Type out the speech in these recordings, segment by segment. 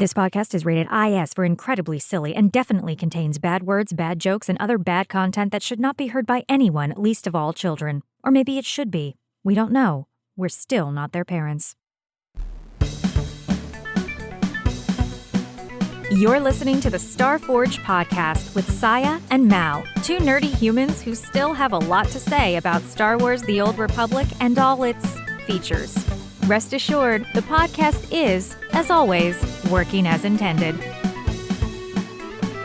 This podcast is rated IS for incredibly silly and definitely contains bad words, bad jokes, and other bad content that should not be heard by anyone, least of all children. Or maybe it should be. We don't know. We're still not their parents. You're listening to the Starforge podcast with Scya and Mal, two nerdy humans who still have a lot to say about Star Wars: The Old Republic and all its features. Rest assured, the podcast is, as always, working as intended.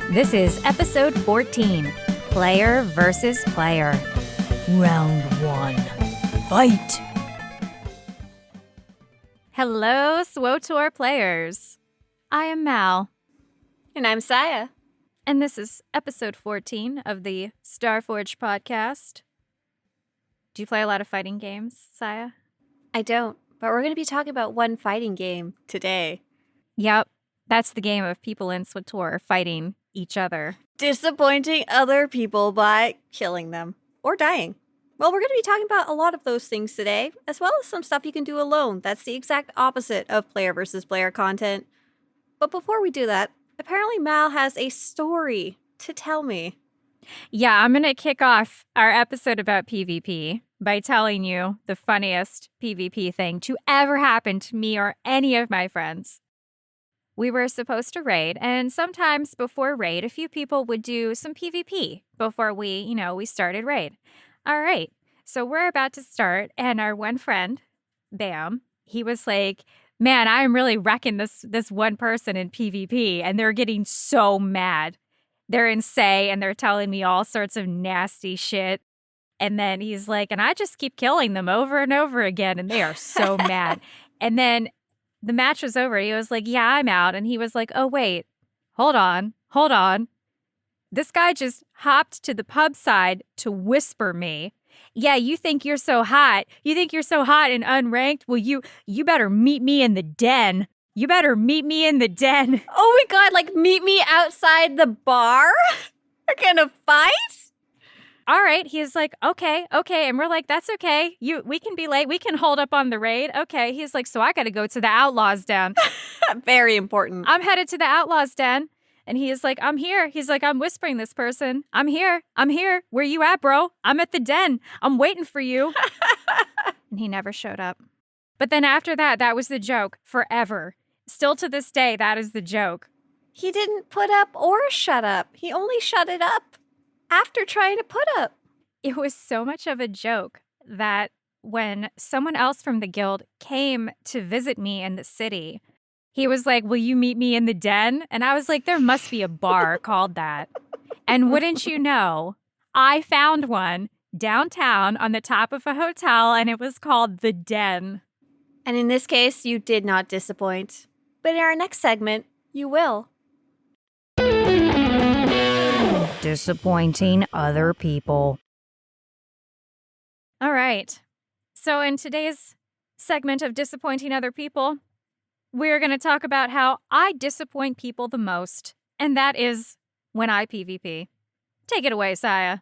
This is episode 14, Player versus Player. Round 1, fight! Hello, SWTOR players. I am Mal. And I'm Scya. And this is episode 14 of the Starforge podcast. Do you play a lot of fighting games, Scya? I don't, but we're going to be talking about one fighting game today. Yep, that's the game of people in SWTOR fighting each other. Disappointing other people by killing them or dying. Well, we're going to be talking about a lot of those things today, as well as some stuff you can do alone. That's the exact opposite of player versus player content. But before we do that, apparently Mal has a story to tell me. Yeah, I'm going to kick off our episode about PvP by telling you the funniest PvP thing to ever happen to me or any of my friends. We were supposed to raid, and sometimes before raid, a few people would do some PvP before we started raid. All right, so we're about to start, and our one friend, Bam, he was like, man, I'm really wrecking this one person in PvP, and they're getting so mad. They're insane, and they're telling me all sorts of nasty shit. And then he's like, and I just keep killing them over and over again, and they are so mad. And then the match was over. He was like, yeah, I'm out. And he was like, oh, wait, hold on. This guy just hopped to the pub side to whisper me. Yeah, you think you're so hot. You think you're so hot and unranked? Well, you better meet me in the den. You better meet me in the den. Oh my god, like meet me outside the bar? We're gonna fight? All right, he's like, okay, and we're like, that's okay. We can be late. We can hold up on the raid. Okay, he's like, so I got to go to the Outlaws Den. Very important. I'm headed to the Outlaws Den, and he is like, I'm here. He's like, I'm whispering this person. I'm here. Where you at, bro? I'm at the den. I'm waiting for you. And he never showed up. But then after that was the joke forever. Still to this day, that is the joke. He didn't put up or shut up. He only shut it up after trying to put up. It was so much of a joke that when someone else from the guild came to visit me in the city, he was like, will you meet me in the den? And I was like, there must be a bar called that. And wouldn't you know, I found one downtown on the top of a hotel, and it was called the Den. And in this case, you did not disappoint. But in our next segment, you will. Disappointing other people. All right. So in today's segment of disappointing other people, we're going to talk about how I disappoint people the most, and that is when I PvP. Take it away, Scya.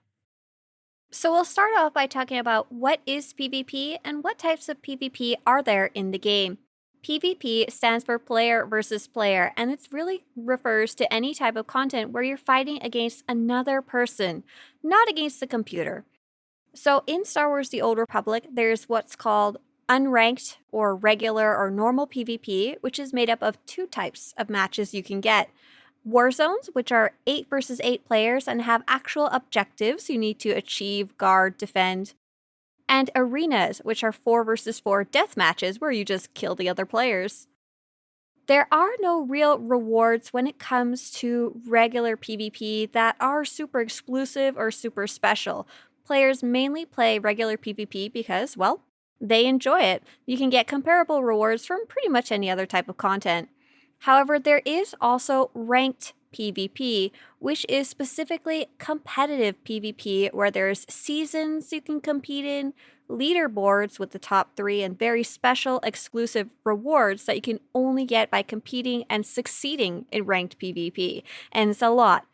So we'll start off by talking about what is PvP and what types of PvP are there in the game. PvP stands for player versus player, and it really refers to any type of content where you're fighting against another person, not against the computer. So in Star Wars: The Old Republic, there's what's called Unranked or regular or normal PvP, which is made up of two types of matches you can get. Warzones, which are 8 versus 8 players and have actual objectives you need to achieve, guard, defend. And arenas, which are 4 versus 4 death matches where you just kill the other players. There are no real rewards when it comes to regular PvP that are super exclusive or super special. Players mainly play regular PvP because, well, they enjoy it. You can get comparable rewards from pretty much any other type of content. However, there is also ranked PvP, which is specifically competitive PvP where there's seasons you can compete in, leaderboards with the top 3, and very special exclusive rewards that you can only get by competing and succeeding in ranked PvP. And it's a lot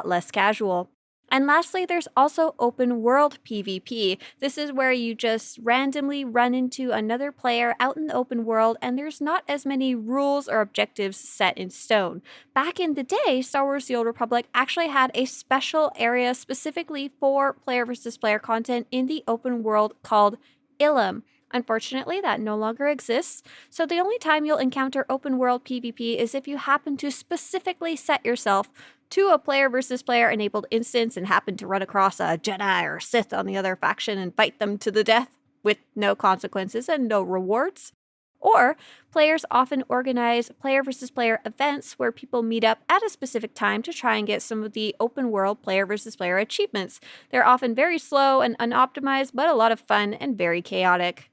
less casual. And lastly, there's also open world PvP. This is where you just randomly run into another player out in the open world, and there's not as many rules or objectives set in stone. Back in the day, Star Wars The Old Republic actually had a special area specifically for player versus player content in the open world called Ilum. Unfortunately, that no longer exists, so the only time you'll encounter open world PvP is if you happen to specifically set yourself to a player versus player enabled instance and happen to run across a Jedi or Sith on the other faction and fight them to the death with no consequences and no rewards. Or players often organize player versus player events where people meet up at a specific time to try and get some of the open world player versus player achievements. They're often very slow and unoptimized, but a lot of fun and very chaotic.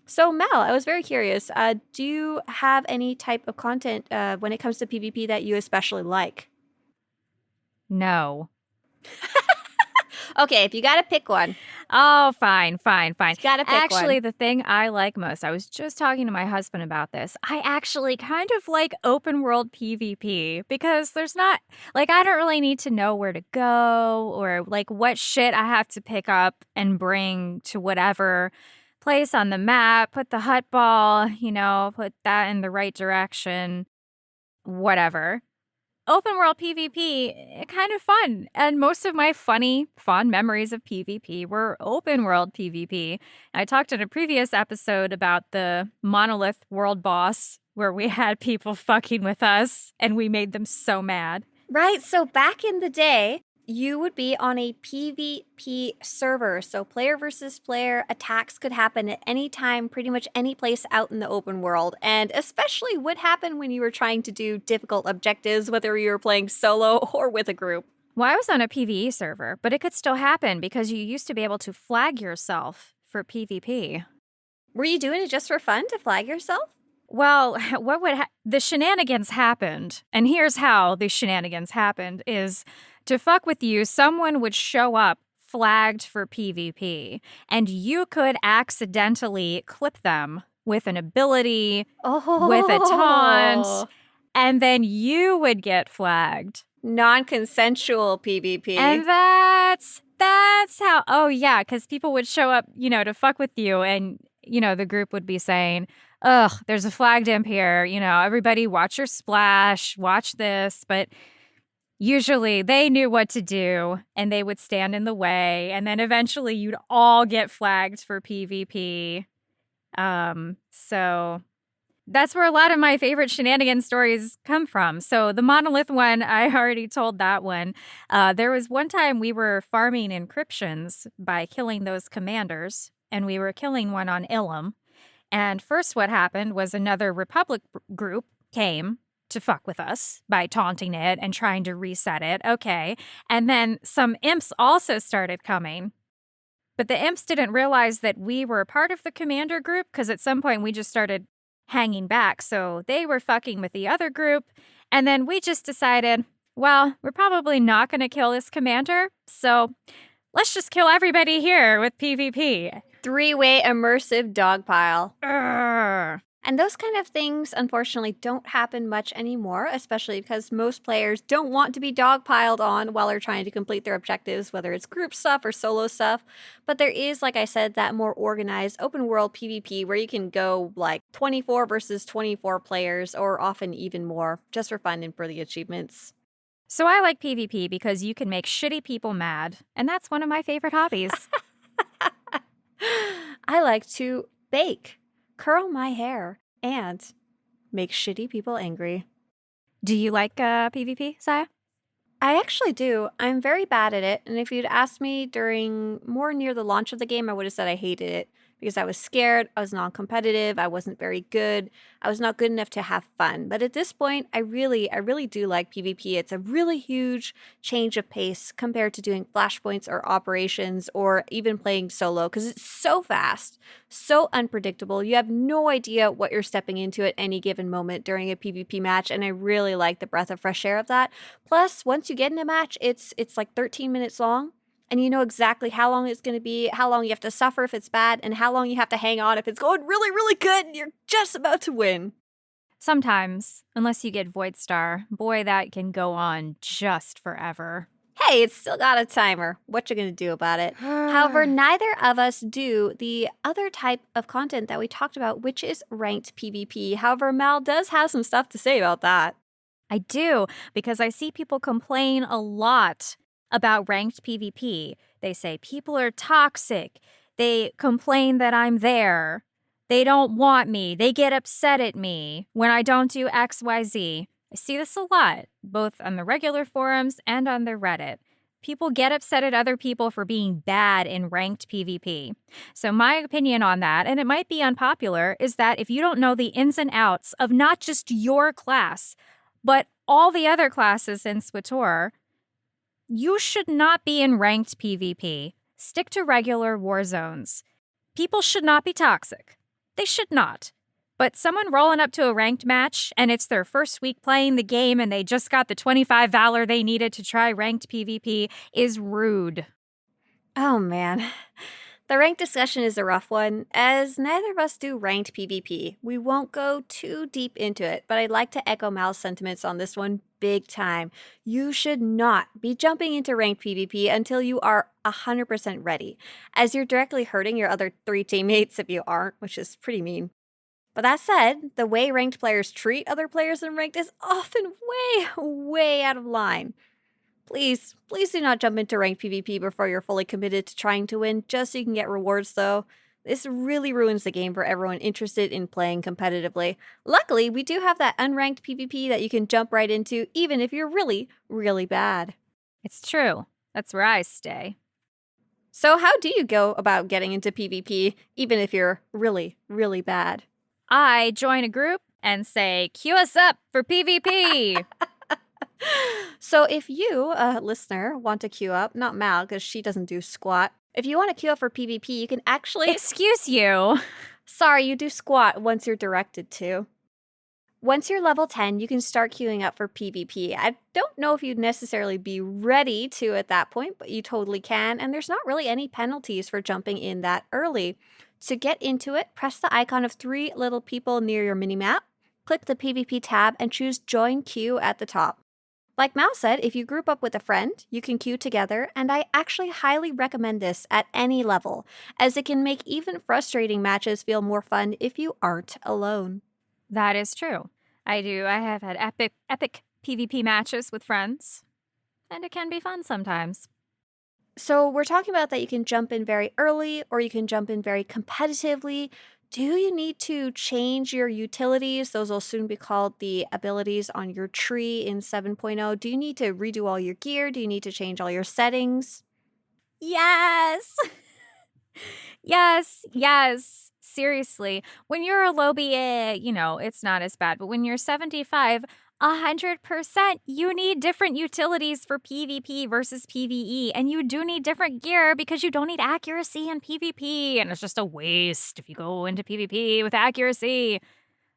So Mal, I was very curious, do you have any type of content when it comes to PvP that you especially like? No. Okay, if you gotta pick one. Oh, fine. You gotta pick Actually, one. the thing I like most, I was just talking to my husband about this. I actually kind of like open world PvP because there's not, like, I don't really need to know where to go or, like, what shit I have to pick up and bring to whatever place on the map. Put the hut ball, put that in the right direction, whatever. Open world PvP, kind of fun. And most of my fond memories of PvP were open world PvP. I talked in a previous episode about the monolith world boss where we had people fucking with us and we made them so mad. Right, so back in the day, you would be on a PvP server. So player versus player attacks could happen at any time, pretty much any place out in the open world. And especially would happen when you were trying to do difficult objectives, whether you were playing solo or with a group. Well, I was on a PvE server, but it could still happen because you used to be able to flag yourself for PvP. Were you doing it just for fun to flag yourself? Well, the shenanigans happened, and here's how the shenanigans happened is to fuck with you, someone would show up flagged for PvP, and you could accidentally clip them with an ability, with a taunt, and then you would get flagged. Non-consensual PvP. And that's how, oh yeah, because people would show up, to fuck with you, and, the group would be saying, ugh, there's a flagged imp here, everybody watch your splash, watch this, but usually they knew what to do and they would stand in the way, and then eventually you'd all get flagged for PvP. So that's where a lot of my favorite shenanigans stories come from. So the monolith one, I already told that one. There was one time we were farming encryptions by killing those commanders, and we were killing one on Ilum. And first what happened was another Republic group came to fuck with us by taunting it and trying to reset it. Okay. And then some imps also started coming. But the imps didn't realize that we were part of the commander group because at some point we just started hanging back. So they were fucking with the other group. And then we just decided, well, we're probably not going to kill this commander. So let's just kill everybody here with PvP. Three-way immersive dogpile. Urgh. And those kind of things, unfortunately, don't happen much anymore, especially because most players don't want to be dogpiled on while they're trying to complete their objectives, whether it's group stuff or solo stuff. But there is, like I said, that more organized open world PvP where you can go like 24 versus 24 players, or often even more, just for fun and for the achievements. So I like PvP because you can make shitty people mad, and that's one of my favorite hobbies. I like to bake, curl my hair, and make shitty people angry. Do you like PvP, Scya? I actually do. I'm very bad at it, and if you'd asked me during more near the launch of the game, I would have said I hated it because I was scared, I was non-competitive, I wasn't very good, I was not good enough to have fun. But at this point, I really do like PvP. It's a really huge change of pace compared to doing flashpoints or operations or even playing solo because it's so fast, so unpredictable. You have no idea what you're stepping into at any given moment during a PvP match, and I really like the breath of fresh air of that. Plus, once you get in a match, it's like 13 minutes long. And you know exactly how long it's going to be, how long you have to suffer if it's bad, and how long you have to hang on if it's going really, really good and you're just about to win. Sometimes, unless you get Void Star, boy, that can go on just forever. Hey, it's still got a timer. What you gonna do about it? However, neither of us do the other type of content that we talked about, which is ranked PvP. However, Mal does have some stuff to say about that. I do, because I see people complain a lot about ranked PvP. They say people are toxic. They complain that I'm there. They don't want me. They get upset at me when I don't do XYZ. I see this a lot, both on the regular forums and on the Reddit. People get upset at other people for being bad in ranked PvP. So my opinion on that, and it might be unpopular, is that if you don't know the ins and outs of not just your class, but all the other classes in SWTOR, you should not be in ranked PvP. Stick to regular warzones. People should not be toxic. They should not. But someone rolling up to a ranked match and it's their first week playing the game and they just got the 25 valor they needed to try ranked PvP is rude. Oh man. The ranked discussion is a rough one, as neither of us do ranked PvP. We won't go too deep into it, but I'd like to echo Mal's sentiments on this one big time. You should not be jumping into ranked PvP until you are 100% ready, as you're directly hurting your other 3 teammates if you aren't, which is pretty mean. But that said, the way ranked players treat other players in ranked is often way out of line. Please do not jump into ranked PvP before you're fully committed to trying to win just so you can get rewards though. This really ruins the game for everyone interested in playing competitively. Luckily, we do have that unranked PvP that you can jump right into even if you're really bad. It's true. That's where I stay. So how do you go about getting into PvP even if you're really bad? I join a group and say, queue us up for PvP. So if you, listener, want to queue up, not Mal, because she doesn't do squat. If you want to queue up for PvP, you can actually... Excuse you. Sorry, you do squat once you're directed to. Once you're level 10, you can start queuing up for PvP. I don't know if you'd necessarily be ready to at that point, but you totally can, and there's not really any penalties for jumping in that early. To get into it, press the icon of 3 little people near your minimap, click the PvP tab, and choose Join Queue at the top. Like Mal said, if you group up with a friend, you can queue together, and I actually highly recommend this at any level, as it can make even frustrating matches feel more fun if you aren't alone. That is true. I have had epic PvP matches with friends, and it can be fun sometimes. So we're talking about that you can jump in very early, or you can jump in very competitively. Do you need to change your utilities? Those will soon be called the abilities on your tree in 7.0. Do you need to redo all your gear? Do you need to change all your settings? Yes! yes. Seriously. When you're a low BA, it's not as bad. But when you're 75, 100%, you need different utilities for PvP versus PvE. And you do need different gear because you don't need accuracy in PvP. And it's just a waste if you go into PvP with accuracy.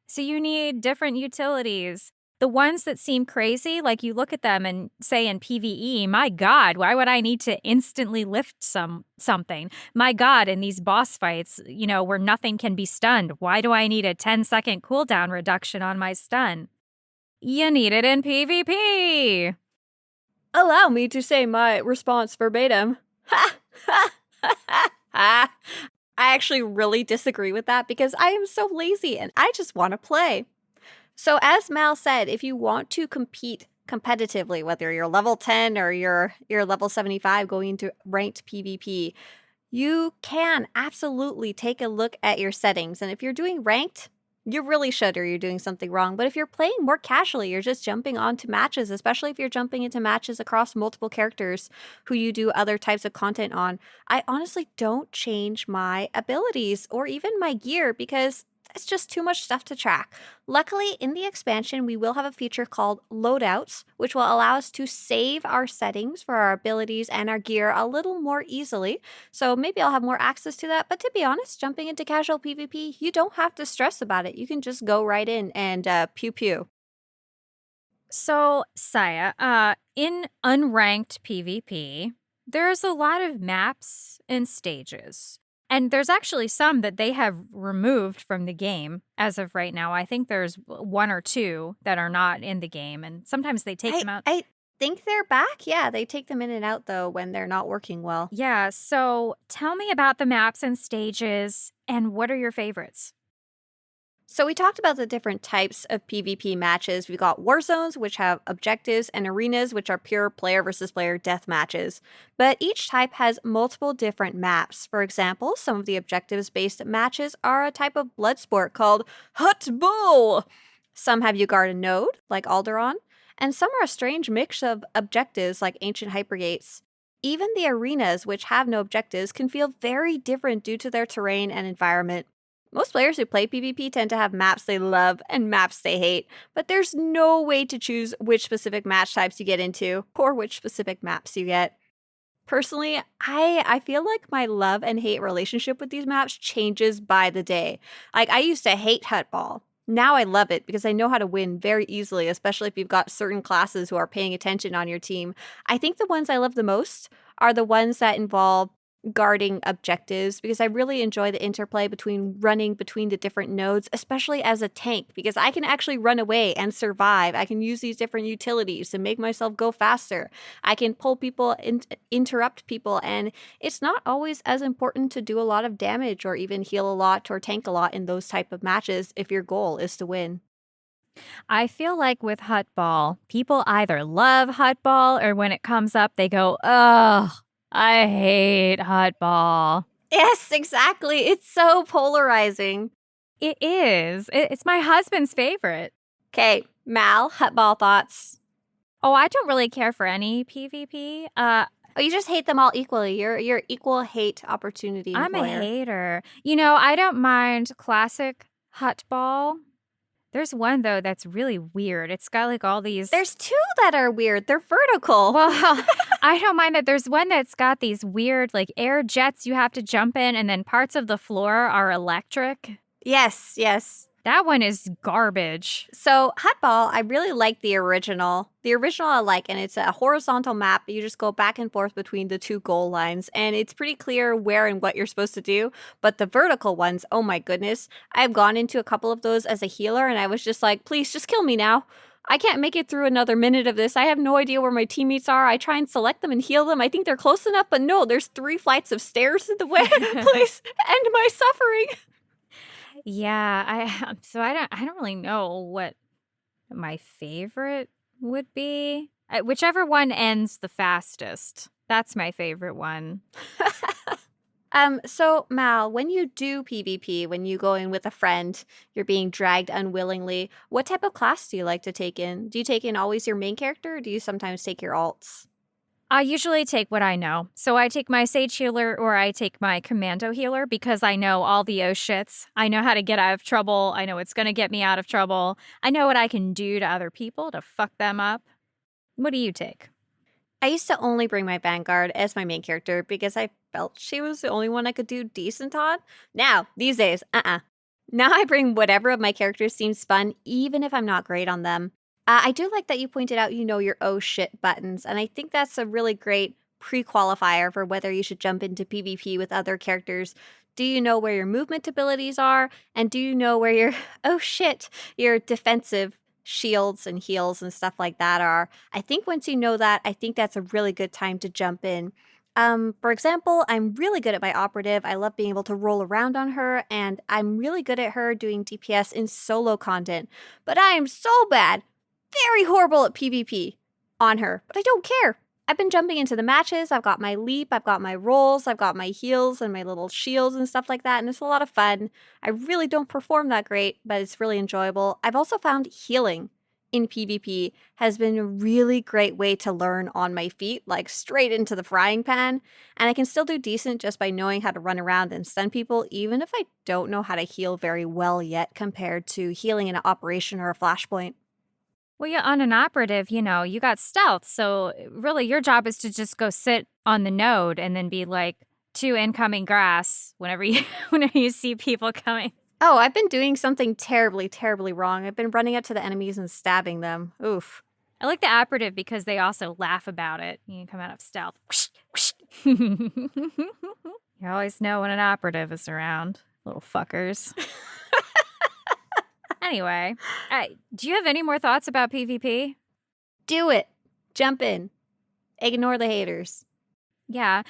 So you need different utilities. The ones that seem crazy, like you look at them and say in PvE, my God, why would I need to instantly lift something? My God, in these boss fights, where nothing can be stunned, why do I need a 10-second cooldown reduction on my stun? You need it in PvP. Allow me to say my response verbatim. I actually really disagree with that because I am so lazy and I just want to play. So as Mal said, if you want to compete competitively, whether you're level 10 or you're level 75 going into ranked PvP, you can absolutely take a look at your settings. And if you're doing ranked, you really should, or you're doing something wrong. But if you're playing more casually, you're just jumping onto matches, especially if you're jumping into matches across multiple characters who you do other types of content on, I honestly don't change my abilities or even my gear because it's just too much stuff to track. Luckily, in the expansion, we will have a feature called loadouts, which will allow us to save our settings for our abilities and our gear a little more easily. So maybe I'll have more access to that. But to be honest, jumping into casual PvP, you don't have to stress about it. You can just go right in and pew pew. So, Scya, in unranked PvP, there's a lot of maps and stages. And there's actually some that they have removed from the game as of right now. I think there's 1 or 2 that are not in the game, and sometimes they take them out. think they're back. Yeah, they take them in and out, though, when they're not working well. Yeah, so tell me about the maps and stages, and what are your favorites? So we talked about the different types of PvP matches. We've got warzones, which have objectives, and arenas, which are pure player versus player death matches. But each type has multiple different maps. For example, some of the objectives-based matches are a type of blood sport called Hut Bull. Some have you guard a node, like Alderaan, and some are a strange mix of objectives, like Ancient Hypergates. Even the arenas, which have no objectives, can feel very different due to their terrain and environment. Most players who play PvP tend to have maps they love and maps they hate, but there's no way to choose which specific match types you get into or which specific maps you get. Personally, I feel like my love and hate relationship with these maps changes by the day. Like, I used to hate Hutball. Now I love it because I know how to win very easily, especially if you've got certain classes who are paying attention on your team. I think the ones I love the most are the ones that involve guarding objectives, because I really enjoy the interplay between running between the different nodes, especially as a tank, because I can actually run away and survive. I can use these different utilities to make myself go faster. I can pull people, interrupt people, and it's not always as important to do a lot of damage or even heal a lot or tank a lot in those type of matches if your goal is to win. I feel like with Hutball, people either love Hutball or when it comes up, they go, ugh, I hate Hutball. Yes, exactly. It's so polarizing. It is. It's my husband's favorite. Okay, Mal, Hutball thoughts. Oh, I don't really care for any PvP. Oh, you just hate them all equally. You're equal hate opportunity I'm a employer. hater. You know, I don't mind classic Hutball. There's one, though, that's really weird. It's got like all these. There's two that are weird. They're vertical. Well, I don't mind that. There's one that's got these weird, like, air jets you have to jump in, and then parts of the floor are electric. Yes, yes. That one is garbage. So, Hutball, I really like the original. The original I like, and it's a horizontal map. You just go back and forth between the two goal lines, and it's pretty clear where and what you're supposed to do. But the vertical ones, oh my goodness. I've gone into a couple of those as a healer, and I was just like, please, just kill me now. I can't make it through another minute of this. I have no idea where my teammates are. I try and select them and heal them. I think they're close enough, but no, there's 3 flights of stairs in the way. Please, end my suffering. Yeah, I don't really know what my favorite would be. Whichever one ends the fastest. That's my favorite one. So Mal, when you do PvP, when you go in with a friend, you're being dragged unwillingly, what type of class do you like to take in? Do you take in always your main character, or do you sometimes take your alts? I usually take what I know. So I take my Sage healer or I take my Commando healer because I know all the oh shits. I know how to get out of trouble. I know it's going to get me out of trouble. I know what I can do to other people to fuck them up. What do you take? I used to only bring my Vanguard as my main character because I felt she was the only one I could do decent on. Now, these days, Now I bring whatever of my characters seems fun, even if I'm not great on them. I do like that you pointed out you know your oh shit buttons, and I think that's a really great pre-qualifier for whether you should jump into PvP with other characters. Do you know where your movement abilities are? And do you know where your, oh shit, your defensive shields and heals and stuff like that are? I think once you know that, I think that's a really good time to jump in. For example, I'm really good at my operative. I love being able to roll around on her, and I'm really good at her doing DPS in solo content. But I am so bad, very horrible at PvP on her, but I don't care. I've been jumping into the matches. I've got my leap, I've got my rolls, I've got my heals and my little shields and stuff like that, and it's a lot of fun. I really don't perform that great, but it's really enjoyable. I've also found healing in PvP has been a really great way to learn on my feet, like straight into the frying pan, and I can still do decent just by knowing how to run around and stun people, even if I don't know how to heal very well yet compared to healing in an operation or a flashpoint. Well, yeah, on an operative, you know, you got stealth. So really your job is to just go sit on the node and then be like, 2 incoming grass whenever you see people coming. Oh, I've been doing something terribly, terribly wrong. I've bing running up to the enemies and stabbing them. Oof. I like the operative because they also laugh about it. You can come out of stealth. You always know when an operative is around, little fuckers. Anyway, do you have any more thoughts about PvP? Do it. Jump in. Ignore the haters. Yeah,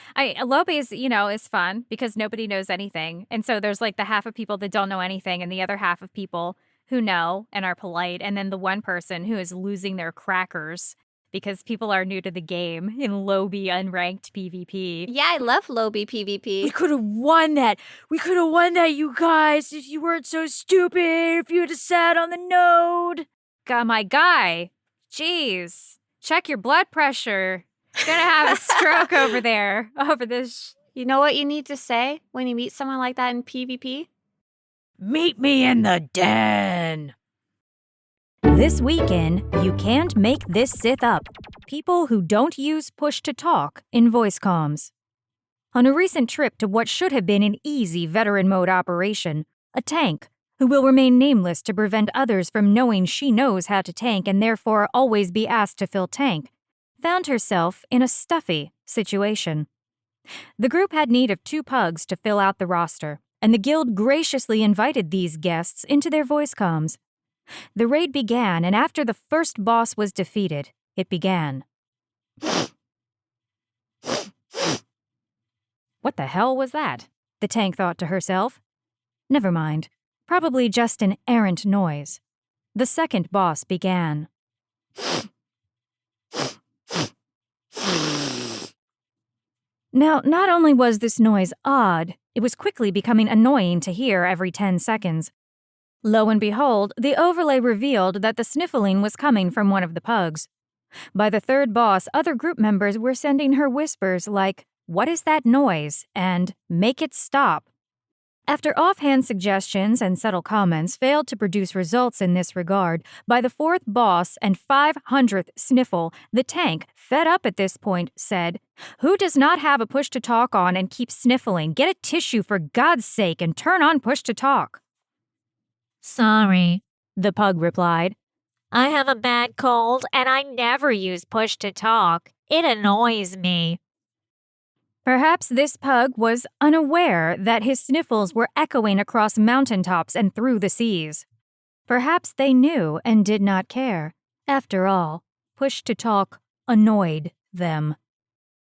Lobby's, is fun because nobody knows anything. And so there's like the half of people that don't know anything and the other half of people who know and are polite. And then the one person who is losing their crackers because people are new to the game in Lobby Unranked PvP. Yeah, I love Lobby We PvP. could have won that. We could have won that, you guys, if you weren't so stupid, if you had sat on the node. God, my guy. Jeez. Check your blood pressure. Gonna have a stroke over there, over this. You know what you need to say when you meet someone like that in PvP? Meet me in the den. This weekend, you can't make this Sith up. People who don't use push to talk in voice comms. On a recent trip to what should have been an easy veteran mode operation, a tank, who will remain nameless to prevent others from knowing she knows how to tank and therefore always be asked to fill tank, found herself in a stuffy situation. The group had need of 2 pugs to fill out the roster, and the guild graciously invited these guests into their voice comms. The raid began, and after the first boss was defeated, it began. What the hell was that? The tank thought to herself. Never mind. Probably just an errant noise. The second boss began. Now, not only was this noise odd, it was quickly becoming annoying to hear every 10 seconds. Lo and behold, the overlay revealed that the sniffling was coming from one of the pugs. By the third boss, other group members were sending her whispers like, "What is that noise?" and "Make it stop." After offhand suggestions and subtle comments failed to produce results in this regard, by the 4th boss and 500th sniffle, the tank, fed up at this point, said, "Who does not have a push to talk on and keeps sniffling? Get a tissue for God's sake and turn on push to talk." "Sorry," the pug replied. "I have a bad cold and I never use push to talk. It annoys me." Perhaps this pug was unaware that his sniffles were echoing across mountaintops and through the seas. Perhaps they knew and did not care. After all, push to talk annoyed them.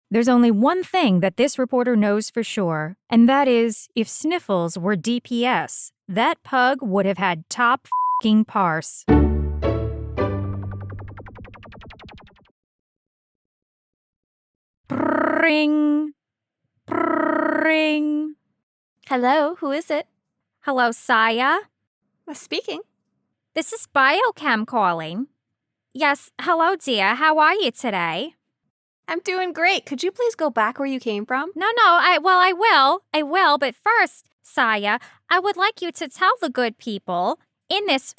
There's only one thing that this reporter knows for sure, and that is, if sniffles were DPS, that pug would have had top f***ing parse. Ring. Ring. Hello, who is it? Hello, Scya. Speaking. This is Biochem calling. Yes, hello, dear. How are you today? I'm doing great. Could you please go back where you came from? No, I will, but first, Scya, I would like you to tell the good people in this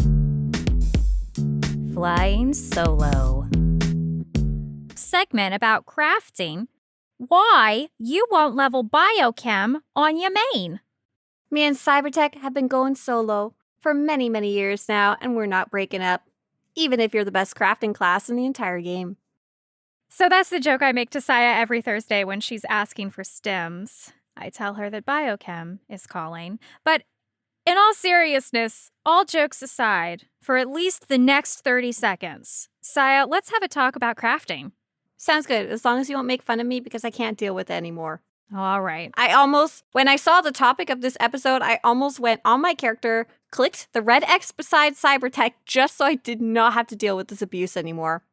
Flying Solo segment about crafting why you won't level Biochem on your main. Me and Cybertech have been going solo for many, many years now, and we're not breaking up, even if you're the best crafting class in the entire game. So that's the joke I make to Scya every Thursday when she's asking for stims. I tell her that Biochem is calling. But in all seriousness, all jokes aside, for at least the next 30 seconds, Scya, let's have a talk about crafting. Sounds good, as long as you won't make fun of me because I can't deal with it anymore. All right. When I saw the topic of this episode, I almost went on my character, clicked the red X beside Cybertech just so I did not have to deal with this abuse anymore.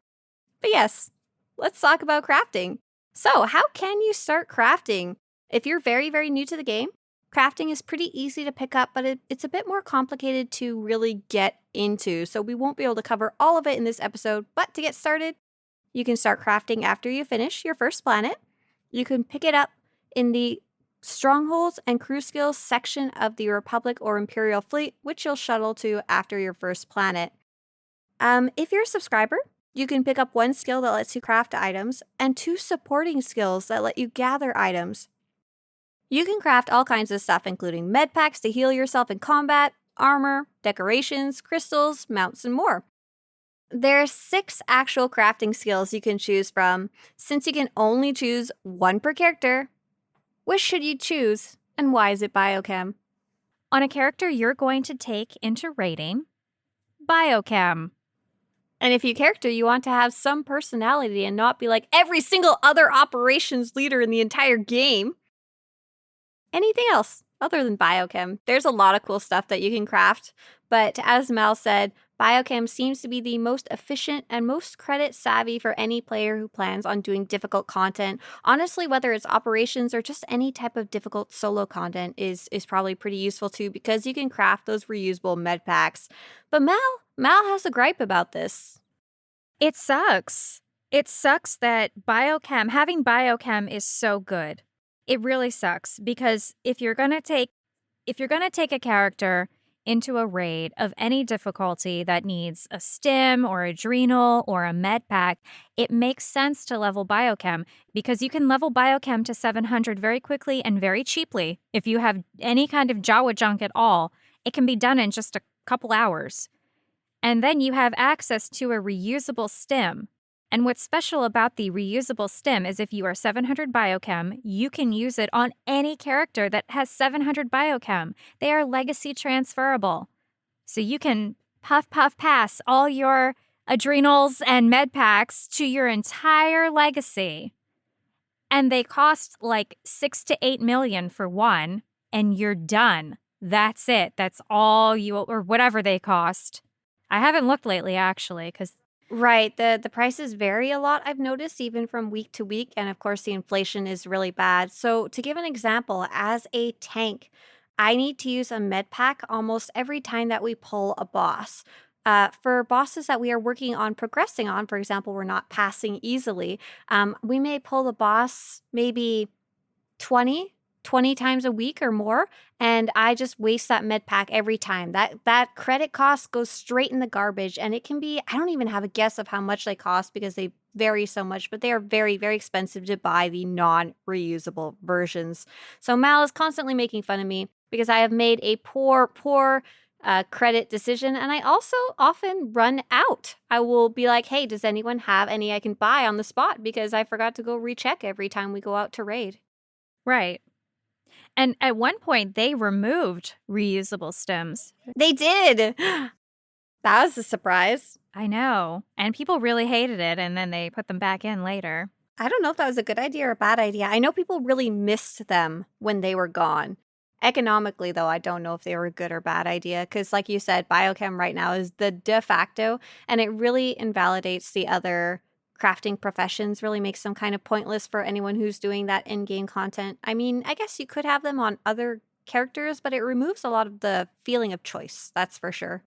But yes, let's talk about crafting. So, how can you start crafting? If you're very, very new to the game, crafting is pretty easy to pick up, but it's a bit more complicated to really get into, so we won't be able to cover all of it in this episode. But to get started, you can start crafting after you finish your first planet. You can pick it up in the Strongholds and Crew Skills section of the Republic or Imperial Fleet, which you'll shuttle to after your first planet. If you're a subscriber, you can pick up 1 skill that lets you craft items and 2 supporting skills that let you gather items. You can craft all kinds of stuff, including med packs to heal yourself in combat, armor, decorations, crystals, mounts, and more. There are 6 actual crafting skills you can choose from. Since you can only choose 1 per character, which should you choose, and why is it Biochem? On a character you're going to take into raiding, Biochem. And if you character, you want to have some personality and not be like every single other operations leader in the entire game. Anything else other than Biochem? There's a lot of cool stuff that you can craft, but as Mal said, Biochem seems to be the most efficient and most credit savvy for any player who plans on doing difficult content. Honestly, whether it's operations or just any type of difficult solo content is probably pretty useful too, because you can craft those reusable med packs. But Mal has a gripe about this. It sucks. It sucks that having Biochem is so good. It really sucks because if you're going to take a character into a raid of any difficulty that needs a stim or adrenal or a med pack, it makes sense to level Biochem because you can level Biochem to 700 very quickly and very cheaply. If you have any kind of Jawa junk at all, it can be done in just a couple hours. And then you have access to a reusable stim. And what's special about the reusable stim is if you are 700 Biochem, you can use it on any character that has 700 Biochem. They are legacy transferable. So you can pass all your adrenals and med packs to your entire legacy. And they cost like 6 to 8 million for one, and you're done. That's it. That's all or whatever they cost. I haven't looked lately, actually, because... Right. The prices vary a lot, I've noticed, even from week to week. And of course, the inflation is really bad. So to give an example, as a tank, I need to use a med pack almost every time that we pull a boss. For bosses that we are working on progressing on, for example, we're not passing easily, we may pull the boss maybe 20 times a week or more, and I just waste that med pack every time. That credit cost goes straight in the garbage, and it can be, I don't even have a guess of how much they cost because they vary so much, but they are very, very expensive to buy the non-reusable versions. So Mal is constantly making fun of me because I have made a poor credit decision, and I also often run out. I will be like, hey, does anyone have any I can buy on the spot because I forgot to go recheck every time we go out to raid. Right. And at one point, they removed reusable stems. They did! That was a surprise. I know. And people really hated it, and then they put them back in later. I don't know if that was a good idea or a bad idea. I know people really missed them when they were gone. Economically, though, I don't know if they were a good or bad idea, because like you said, Biochem right now is the de facto, and it really invalidates the other crafting professions, really makes them kind of pointless for anyone who's doing that in-game content. I mean, I guess you could have them on other characters, but it removes a lot of the feeling of choice, that's for sure.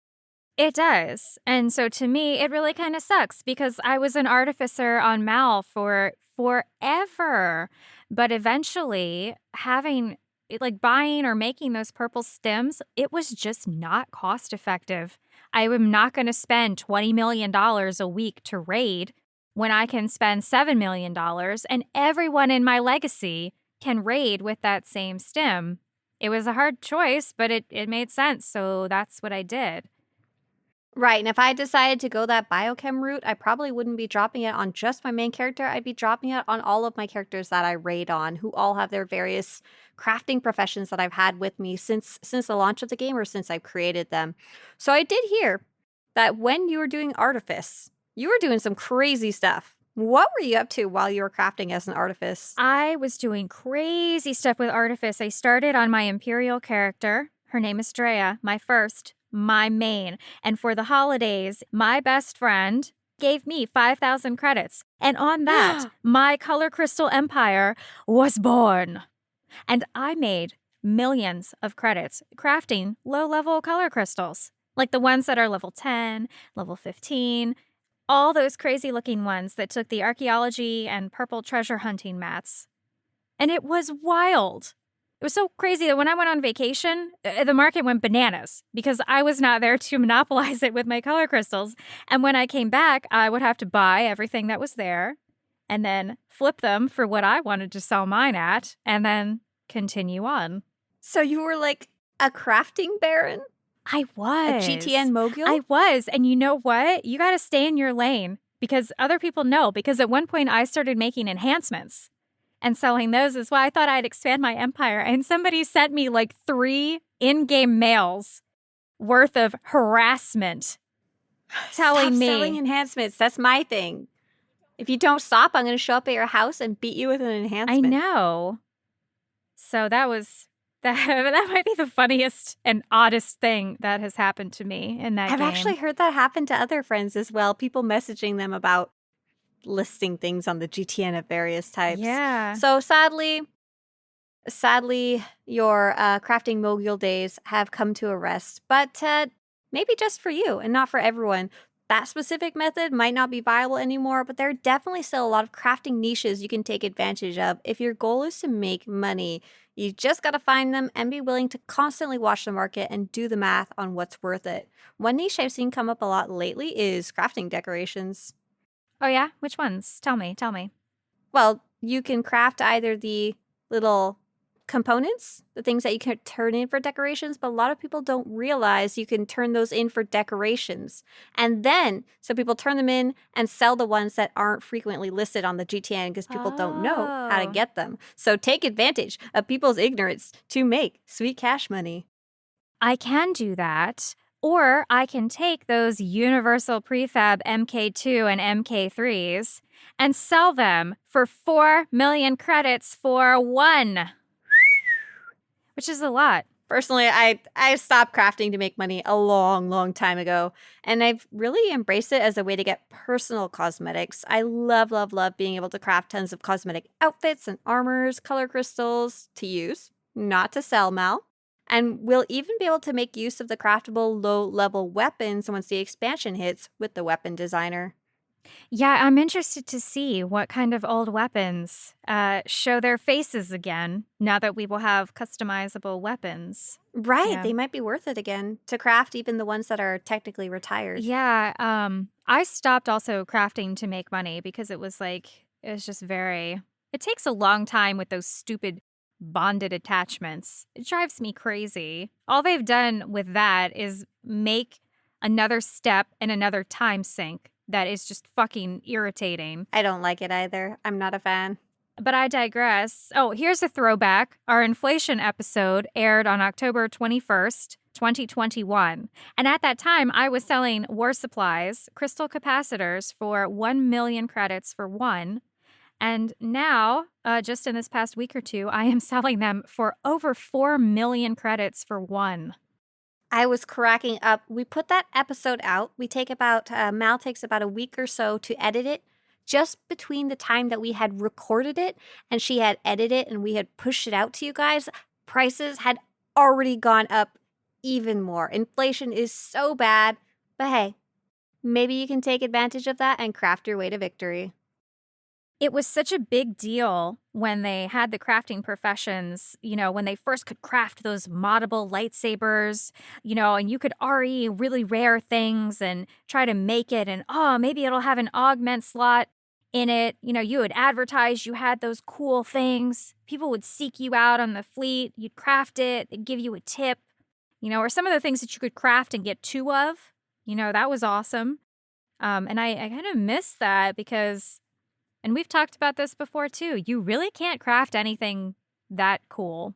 It does. And so to me, it really kind of sucks because I was an artificer on Mal for forever. But eventually, buying or making those purple stems, it was just not cost effective. I am not going to spend $20 million a week to raid when I can spend $7 million and everyone in my legacy can raid with that same stem. It was a hard choice, but it made sense, so that's what I did. Right, and if I decided to go that Biochem route, I probably wouldn't be dropping it on just my main character. I'd be dropping it on all of my characters that I raid on, who all have their various crafting professions that I've had with me since the launch of the game or since I've created them. So I did hear that when you were doing Artifice, you were doing some crazy stuff. What were you up to while you were crafting as an Artifice? I was doing crazy stuff with Artifice. I started on my Imperial character. Her name is Drea, my main. And for the holidays, my best friend gave me 5,000 credits. And on that, my Color Crystal Empire was born. And I made millions of credits crafting low-level color crystals, like the ones that are level 10, level 15, all those crazy-looking ones that took the archaeology and purple treasure hunting mats. And it was wild. It was so crazy that when I went on vacation, the market went bananas because I was not there to monopolize it with my color crystals. And when I came back, I would have to buy everything that was there and then flip them for what I wanted to sell mine at and then continue on. So you were like a crafting baron? I was. A GTN mogul? I was. And you know what? You got to stay in your lane because other people know. Because at one point I started making enhancements and selling those as well. I thought I'd expand my empire. And somebody sent me like 3 in-game mails worth of harassment telling Stop me. selling enhancements. That's my thing. If you don't stop, I'm going to show up at your house and beat you with an enhancement. I know. So that that might be the funniest and oddest thing that has happened to me in that I've game. actually heard that happen to other friends as well. People messaging them about listing things on the GTN of various types. Yeah. So sadly, your crafting mogul days have come to a rest, but maybe just for you and not for everyone. That specific method might not be viable anymore, but there are definitely still a lot of crafting niches you can take advantage of if your goal is to make money. You just got to find them and be willing to constantly watch the market and do the math on what's worth it. One niche I've seen come up a lot lately is crafting decorations. Oh, yeah? Which ones? Tell me. Well, you can craft either the little components, the things that you can turn in for decorations, but a lot of people don't realize you can turn those in for decorations. And then, so people turn them in and sell the ones that aren't frequently listed on the GTN because people don't know how to Oh. get them. So take advantage of people's ignorance to make sweet cash money. I can do that. Or I can take those universal prefab MK2 and MK3s and sell them for 4 million credits for one, which is a lot. Personally, I stopped crafting to make money a long time ago, and I've really embraced it as a way to get personal cosmetics. I love being able to craft tons of cosmetic outfits and armors, color crystals to use, not to sell, Mal. And we'll even be able to make use of the craftable low-level weapons once the expansion hits with the weapon designer. Yeah, I'm interested to see what kind of old weapons show their faces again now that we will have customizable weapons. Right, Yeah. they might be worth it again to craft even the ones that are technically retired. Yeah, I stopped also crafting to make money because it was just very, it takes a long time with those stupid bonded attachments. It drives me crazy. All they've done with that is make another step and another time sink that is just fucking irritating. I don't like it either. I'm not a fan. But I digress. Oh, here's a throwback. Our inflation episode aired on October 21st, 2021. And at that time, I was selling war supplies, crystal capacitors, for 1 million credits for one. And now, just in this past week or two, I am selling them for over 4 million credits for one. I was cracking up. We put that episode out. We take about, Mal takes about a week or so to edit it. Just between the time that we had recorded it and she had edited it and we had pushed it out to you guys, prices had already gone up even more. Inflation is so bad, but hey, maybe you can take advantage of that and craft your way to victory. It was such a big deal when they had the crafting professions, when they first could craft those moddable lightsabers, and you could RE really rare things and try to make it, and maybe it'll have an augment slot in it. You would advertise you had those cool things. People would seek you out on the fleet. You'd craft it. They'd give you a tip, or some of the things that you could craft and get two of. That was awesome. And I kind of miss that because... And we've talked about this before, too. You really can't craft anything that cool.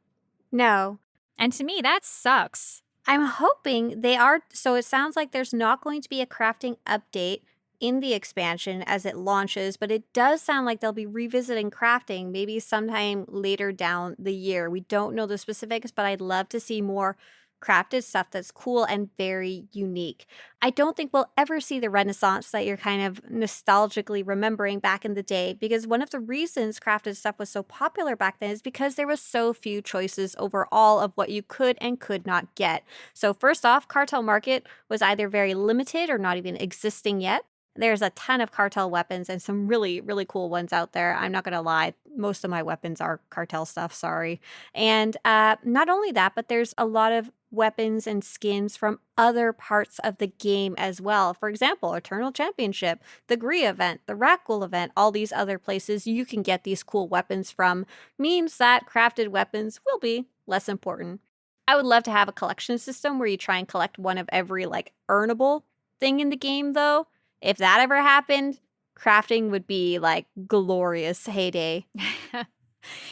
No. And to me, that sucks. I'm hoping they are. So it sounds like there's not going to be a crafting update in the expansion as it launches, but it does sound like they'll be revisiting crafting maybe sometime later down the year. We don't know the specifics, but I'd love to see more crafted stuff that's cool and very unique. I don't think we'll ever see the renaissance that you're kind of nostalgically remembering back in the day, because one of the reasons crafted stuff was so popular back then is because there was so few choices overall of what you could and could not get. So first off, cartel market was either very limited or not even existing yet. There's a ton of cartel weapons and some really cool ones out there. I'm not going to lie. Most of my weapons are cartel stuff, sorry. And not only that, but there's a lot of weapons and skins from other parts of the game as well. For example, Eternal Championship, the Gree event, the Rakghoul event, all these other places you can get these cool weapons from means that crafted weapons will be less important. I would love to have a collection system where you try and collect one of every earnable thing in the game though. If that ever happened, crafting would be glorious heyday.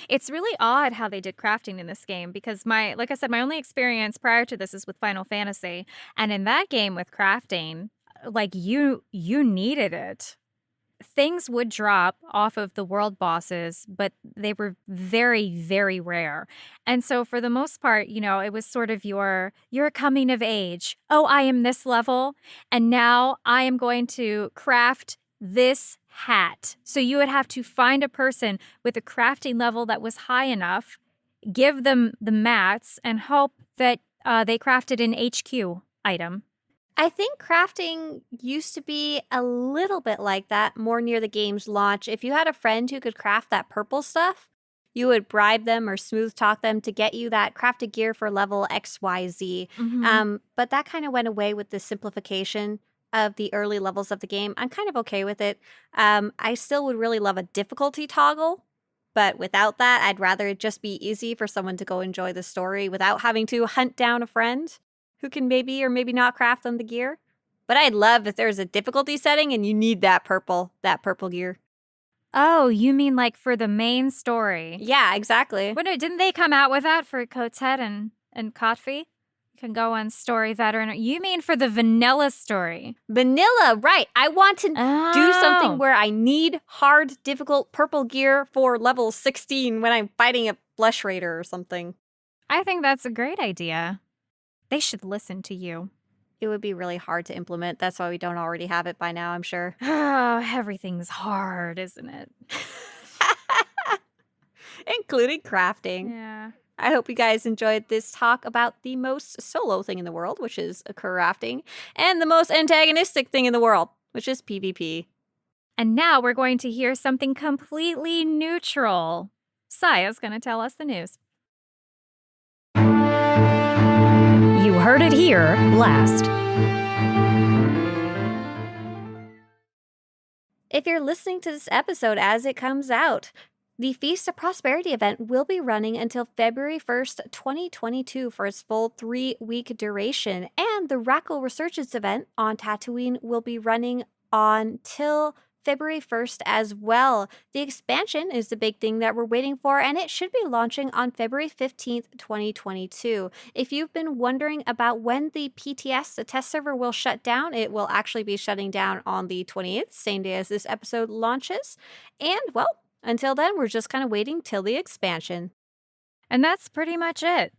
It's really odd how they did crafting in this game because like I said, my only experience prior to this is with Final Fantasy. And in that game with crafting, like you needed it. Things would drop off of the world bosses, but they were very, very rare. And so for the most part, it was sort of your coming of age. Oh, I am this level, and now I am going to craft this hat. So you would have to find a person with a crafting level that was high enough, give them the mats, and hope that they crafted an HQ item. I think crafting used to be a little bit like that more near the game's launch. If you had a friend who could craft that purple stuff, you would bribe them or smooth talk them to get you that crafted gear for level XYZ. But that kind of went away with the simplification of the early levels of the game. I'm kind of okay with it. I still would really love a difficulty toggle, but without that, I'd rather it just be easy for someone to go enjoy the story without having to hunt down a friend who can maybe or maybe not craft them the gear. But I'd love if there's a difficulty setting and you need that purple gear. Oh, you mean like for the main story? Yeah, exactly. But didn't they come out with that for Coat's Head and Kotfi? You can go on story veteran. You mean for the vanilla story? Vanilla, right. I want to do something where I need hard, difficult purple gear for level 16 when I'm fighting a Blush Raider or something. I think that's a great idea. They should listen to you. It would be really hard to implement. That's why we don't already have it by now, I'm sure. Oh, everything's hard, isn't it? Including crafting. Yeah. I hope you guys enjoyed this talk about the most solo thing in the world, which is crafting, and the most antagonistic thing in the world, which is PvP. And now we're going to hear something completely neutral. Scya's going to tell us the news. You heard it here last. If you're listening to this episode as it comes out, the Feast of Prosperity event will be running until February 1st, 2022 for its full 3-week duration, and the Rackle Resurgence event on Tatooine will be running until February 1st as well. The expansion is the big thing that we're waiting for, and it should be launching on February 15th, 2022. If you've been wondering about when the PTS, the test server, will shut down, it will actually be shutting down on the 28th, same day as this episode launches. And, well, until then, we're just kind of waiting till the expansion. And that's pretty much it.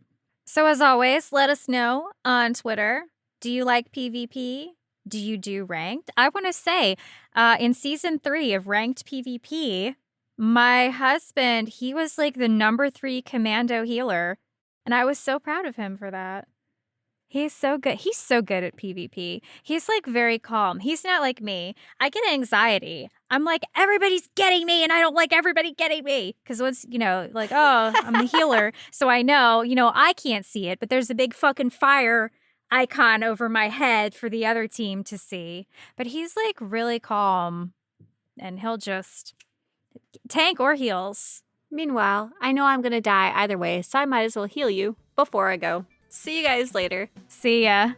So as always, let us know on Twitter. Do you like PvP? Do you do ranked? I want to say, in season 3 of Ranked PvP, my husband, he was like the number 3 commando healer. And I was so proud of him for that. He's so good. He's so good at PvP. He's like very calm. He's not like me. I get anxiety. I'm like, everybody's getting me and I don't like everybody getting me. Because once, like, oh, I'm the healer. So I know, I can't see it, but there's a big fucking fire icon over my head for the other team to see. But he's like really calm and he'll just tank or heals. Meanwhile, I know I'm going to die either way, so I might as well heal you before I go. See you guys later. See ya.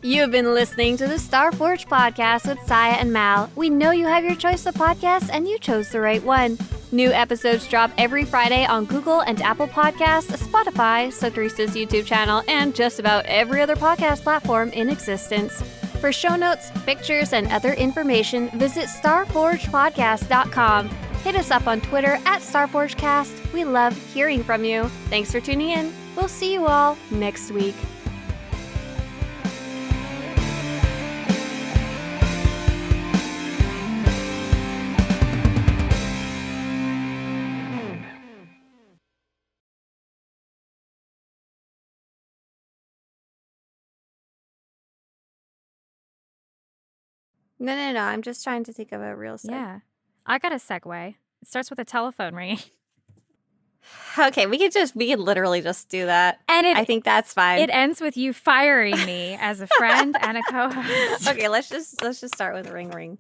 You've been listening to the Starforge podcast with Scya and Mal. We know you have your choice of podcasts and you chose the right one. New episodes drop every Friday on Google and Apple Podcasts, Spotify, Swtorista's YouTube channel, and just about every other podcast platform in existence. For show notes, pictures, and other information, visit starforgepodcast.com. Hit us up on Twitter at StarforgeCast. We love hearing from you. Thanks for tuning in. We'll see you all next week. No. I'm just trying to think of a real seg. Yeah. I got a segue. It starts with a telephone ringing. Okay, we can literally just do that. And I think that's fine. It ends with you firing me as a friend and a co-host. Okay, let's just start with ring ring.